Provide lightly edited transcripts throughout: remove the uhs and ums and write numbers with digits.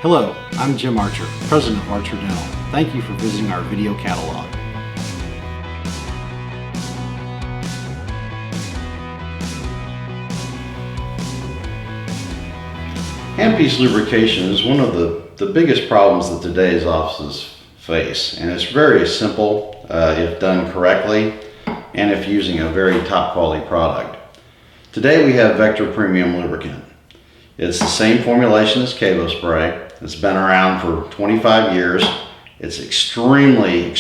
Hello, I'm Jim Archer, President of Archer Dental. Thank you for visiting our video catalog. Handpiece lubrication is one of the biggest problems that today's offices face, and it's very simple if done correctly and if using a very top quality product. Today we have Vector Premium Lubricant. It's the same formulation as Cavo Spray. It's been around for 25 years. It's extremely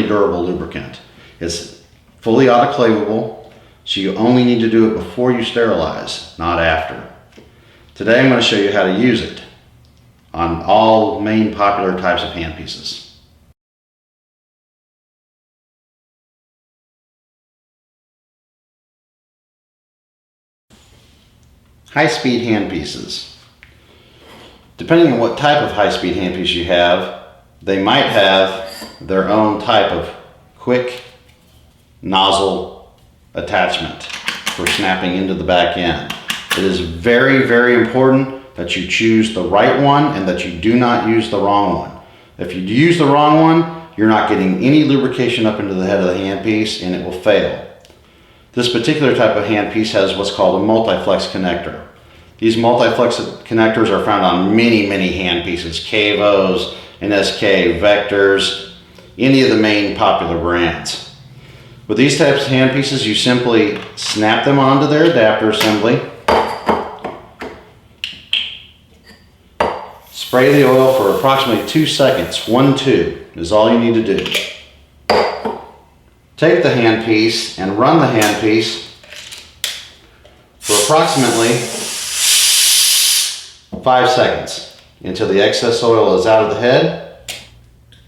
durable lubricant. It's fully autoclavable, so you only need to do it before you sterilize, not after. Today I'm going to show you how to use it on all main popular types of handpieces. High-speed handpieces. Depending on what type of high-speed handpiece you have, they might have their own type of quick nozzle attachment for snapping into the back end. It is very important that you choose the right one and that you do not use the wrong one. If you use the wrong one, you're not getting any lubrication up into the head of the handpiece and it will fail. This particular type of handpiece has what's called a multi-flex connector. These multi-flex connectors are found on many handpieces, Cavos, NSK, Vectors, any of the main popular brands. With these types of handpieces, you simply snap them onto their adapter assembly, spray the oil for approximately 2 seconds, 1, 2 is all you need to do. Take the handpiece and run the handpiece for approximately 5 seconds until the excess oil is out of the head.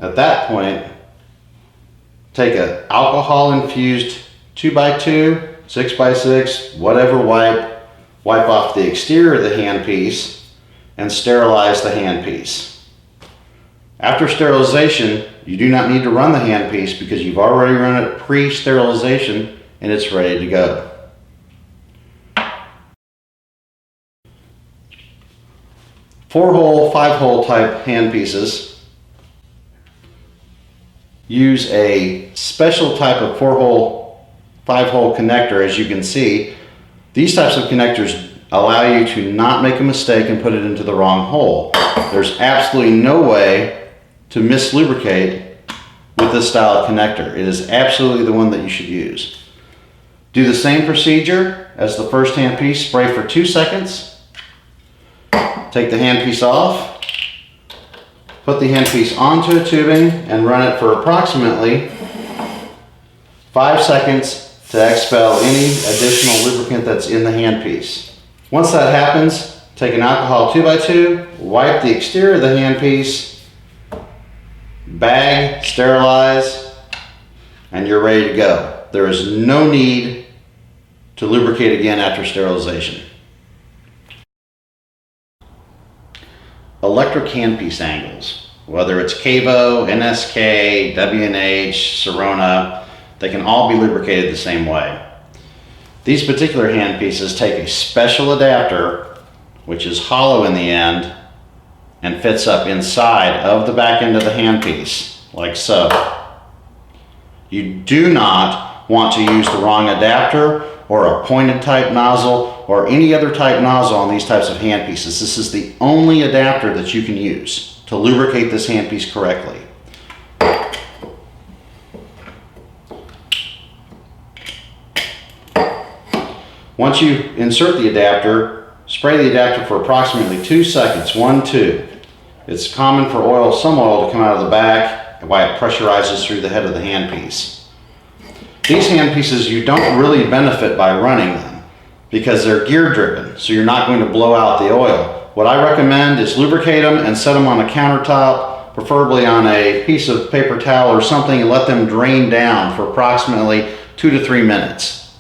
At that point, take an alcohol infused 2x2, 6x6, whatever wipe off the exterior of the handpiece and sterilize the handpiece. After sterilization, you do not need to run the handpiece because you've already run it pre-sterilization and it's ready to go. Four-hole, five-hole type handpieces use a special type of 4-hole, 5-hole connector. As you can see, these types of connectors allow you to not make a mistake and put it into the wrong hole. There's absolutely no way to mislubricate with this style of connector. It is absolutely the one that you should use. Do the same procedure as the first handpiece. Spray for 2 seconds. Take the handpiece off. Put the handpiece onto a tubing and run it for approximately 5 seconds to expel any additional lubricant that's in the handpiece. Once that happens, take an alcohol 2x2, wipe the exterior of the handpiece, bag, sterilize, and you're ready to go. There is no need to lubricate again after sterilization. Electric handpiece angles, whether it's Cavo, NSK, W&H, Serona, they can all be lubricated the same way. These particular handpieces take a special adapter, which is hollow in the end and fits up inside of the back end of the handpiece, like so. You do not want to use the wrong adapter or a pointed type nozzle or any other type nozzle on these types of handpieces. This is the only adapter that you can use to lubricate this handpiece correctly. Once you insert the adapter, spray the adapter for approximately 2 seconds, 1, 2. It's common for some oil to come out of the back while it pressurizes through the head of the handpiece. These handpieces, you don't really benefit by running them because they're gear driven, so you're not going to blow out the oil. What I recommend is lubricate them and set them on a countertop, preferably on a piece of paper towel or something, and let them drain down for approximately 2 to 3 minutes.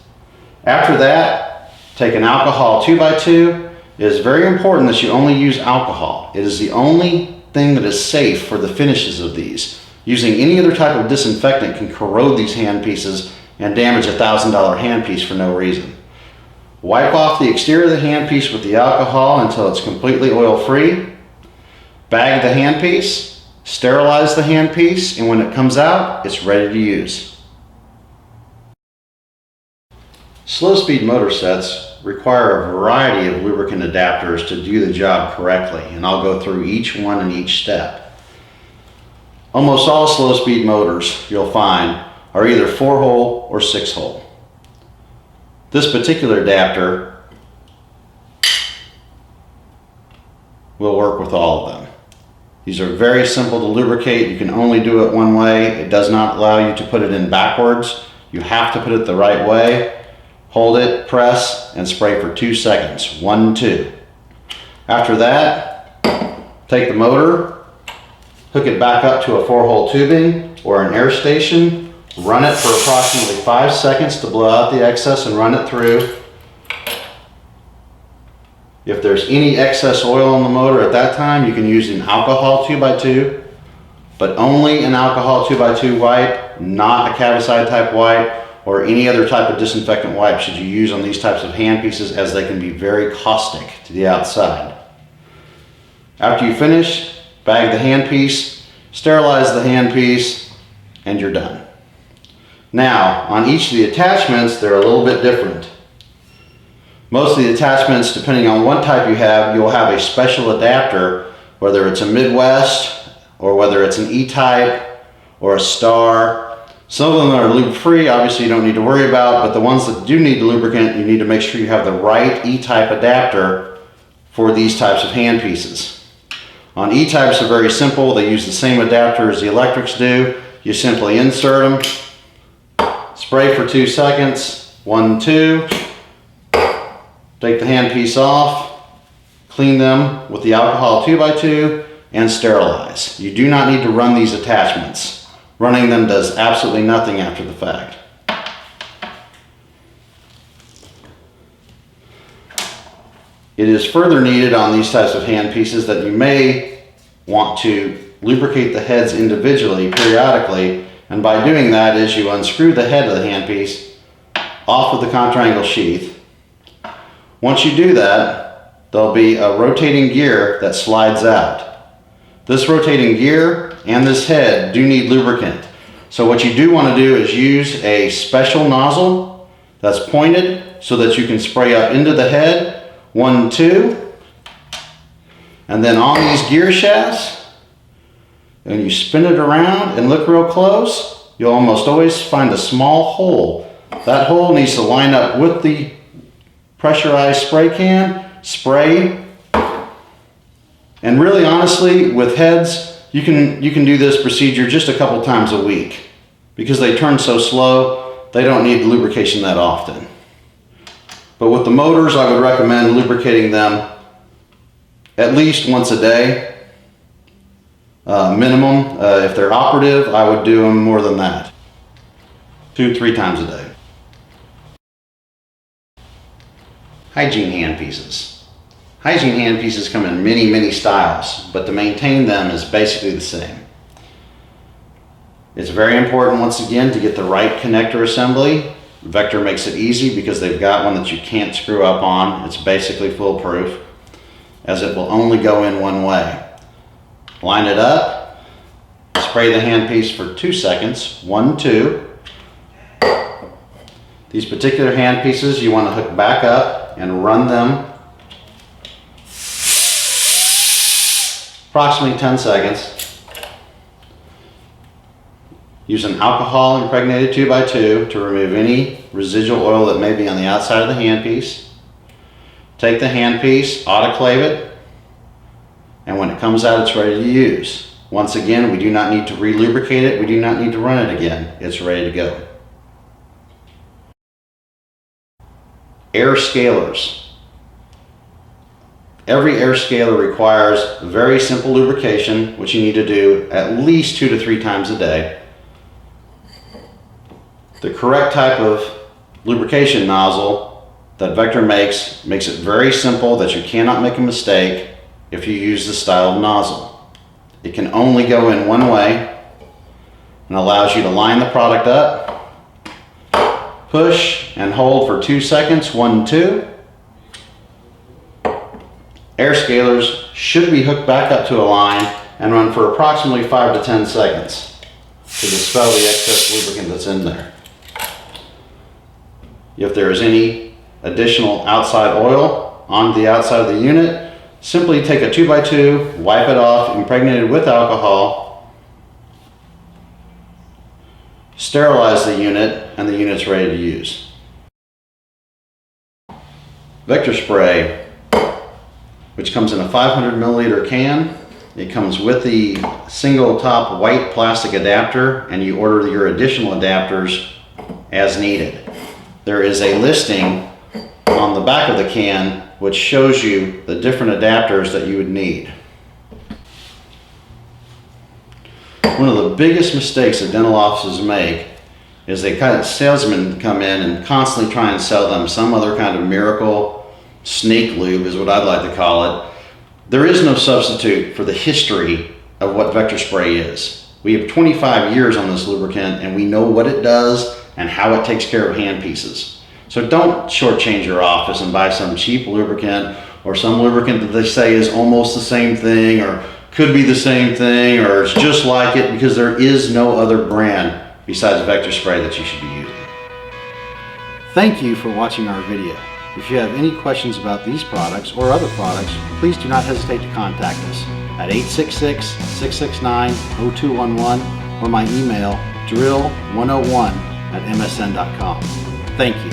After that, take an alcohol 2x2. It is very important that you only use alcohol. It is the only thing that is safe for the finishes of these. Using any other type of disinfectant can corrode these handpieces and damage a $1,000 handpiece for no reason. Wipe off the exterior of the handpiece with the alcohol until it's completely oil-free. Bag the handpiece, sterilize the handpiece, and when it comes out, it's ready to use. Slow speed motor sets require a variety of lubricant adapters to do the job correctly, and I'll go through each one in each step. Almost all slow speed motors you'll find are either 4-hole or 6-hole. This particular adapter will work with all of them. These are very simple to lubricate. You can only do it one way. It does not allow you to put it in backwards. You have to put it the right way. Hold it, press, and spray for 2 seconds. 1, 2. After that, take the motor, hook it back up to a 4-hole tubing or an air station, run it for approximately 5 seconds to blow out the excess and run it through. If there's any excess oil on the motor at that time, you can use an alcohol 2x2, but only an alcohol 2x2 wipe, not a Cavicide type wipe or any other type of disinfectant wipe should you use on these types of handpieces, as they can be very caustic to the outside. After you finish, bag the handpiece, sterilize the handpiece, and you're done. Now, on each of the attachments, they're a little bit different. Most of the attachments, depending on what type you have, you'll have a special adapter, whether it's a Midwest or whether it's an E-type or a Star. Some of them are lube free, obviously you don't need to worry about, but the ones that do need lubricant, you need to make sure you have the right E-type adapter for these types of handpieces. On E-types are very simple. They use the same adapter as the electrics do. You simply insert them, spray for 2 seconds, 1, 2. Take the handpiece off, clean them with the alcohol 2x2, and sterilize. You do not need to run these attachments. Running them does absolutely nothing after the fact. It is further needed on these types of handpieces that you may want to lubricate the heads individually periodically, and by doing that is you unscrew the head of the handpiece off of the contrangle sheath. Once you do that, there'll be a rotating gear that slides out. This rotating gear and this head do need lubricant. So what you do want to do is use a special nozzle that's pointed so that you can spray up into the head, 1, 2, and then on these gear shafts, and you spin it around and look real close, you'll almost always find a small hole. That hole needs to line up with the pressurized spray can, spray. And really honestly, with heads, you can do this procedure just a couple times a week. Because they turn so slow, they don't need lubrication that often. But with the motors, I would recommend lubricating them at least once a day. Minimum. If they're operative, I would do them more than that. 2-3 times a day. Hygiene handpieces. Hygiene handpieces come in many styles, but to maintain them is basically the same. It's very important, once again, to get the right connector assembly. Vector makes it easy because they've got one that you can't screw up on. It's basically foolproof, as it will only go in one way. Line it up, spray the handpiece for 2 seconds, 1, 2. These particular handpieces you want to hook back up and run them approximately 10 seconds. Use an alcohol impregnated 2x2 to remove any residual oil that may be on the outside of the handpiece. Take the handpiece, autoclave it, and when it comes out, it's ready to use. Once again, we do not need to re-lubricate it. We do not need to run it again. It's ready to go. Air scalers. Every air scaler requires very simple lubrication, which you need to do at least 2 to 3 times a day. The correct type of lubrication nozzle that Vector makes it very simple that you cannot make a mistake if you use this style of nozzle. It can only go in one way and allows you to line the product up, push and hold for 2 seconds, 1, 2. Air scalers should be hooked back up to a line and run for approximately 5 to 10 seconds to dispel the excess lubricant that's in there. If there is any additional outside oil on the outside of the unit, simply take a 2x2, wipe it off, impregnate it with alcohol, sterilize the unit, and the unit's ready to use. Vector spray, which comes in a 500 milliliter can. It comes with the single top white plastic adapter, and you order your additional adapters as needed. There is a listing on the back of the can which shows you the different adapters that you would need. One of the biggest mistakes that dental offices make is they kind of salesmen come in and constantly try and sell them some other kind of miracle snake lube, is what I'd like to call it. There is no substitute for the history of what Vector spray is. We have 25 years on this lubricant, and we know what it does and how it takes care of hand pieces. So don't shortchange your office and buy some cheap lubricant or some lubricant that they say is almost the same thing or could be the same thing or it's just like it, because there is no other brand besides Vector spray that you should be using. Thank you for watching our video. If you have any questions about these products or other products, please do not hesitate to contact us at 866-669-0211 or my email drill101@msn.com. Thank you.